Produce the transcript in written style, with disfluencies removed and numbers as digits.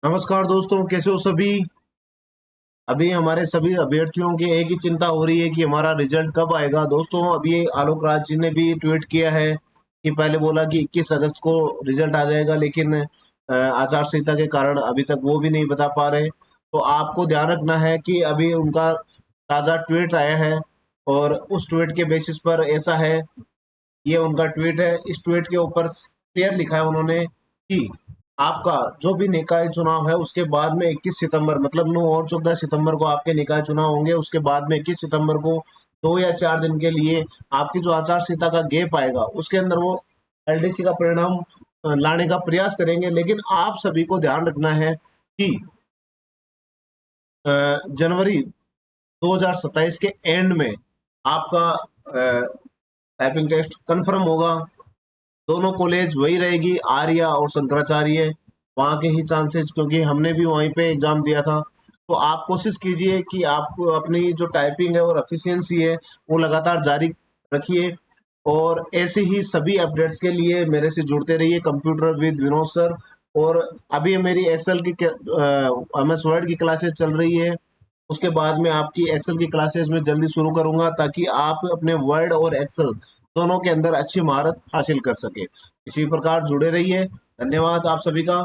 नमस्कार दोस्तों, कैसे हो सभी। अभी हमारे सभी अभ्यर्थियों की एक ही चिंता हो रही है कि हमारा रिजल्ट कब आएगा। दोस्तों, अभी आलोक राज जी ने भी ट्वीट किया है कि पहले बोला कि 21 अगस्त को रिजल्ट आ जाएगा, लेकिन आचार संहिता के कारण अभी तक वो भी नहीं बता पा रहे। तो आपको ध्यान रखना है कि अभी उनका ताज़ा ट्वीट आया है और उस ट्वीट के बेसिस पर ऐसा है। ये उनका ट्वीट है। इस ट्वीट के ऊपर क्लियर लिखा है उन्होंने कि आपका जो भी निकाय चुनाव है उसके बाद में 21 सितंबर मतलब 9 और 14 सितंबर को आपके निकाय चुनाव होंगे। उसके बाद में 21 सितंबर को 2 या 4 दिन के लिए आपकी जो आचार संहिता का गैप आएगा उसके अंदर वो एलडीसी का परिणाम लाने का प्रयास करेंगे। लेकिन आप सभी को ध्यान रखना है कि जनवरी 2027 के एंड में आपका टाइपिंग टेस्ट कंफर्म होगा। दोनों कॉलेज वही रहेगी, आर्या और शंकराचार्य, वहाँ के ही चांसेस, क्योंकि हमने भी वहीं पे एग्जाम दिया था। तो आप कोशिश कीजिए कि आप अपनी जो टाइपिंग है और एफिशिएंसी है वो लगातार जारी रखिए। और ऐसे ही सभी अपडेट्स के लिए मेरे से जुड़ते रहिए, कंप्यूटर विद विनोद सर। और अभी मेरी एक्सेल की एमएस वर्ड की क्लासेस चल रही है। उसके बाद में आपकी एक्सेल की क्लासेस में जल्दी शुरू करूंगा ताकि आप अपने वर्ड और एक्सेल दोनों के अंदर अच्छी महारत हासिल कर सके। इसी प्रकार जुड़े रहिए। धन्यवाद आप सभी का।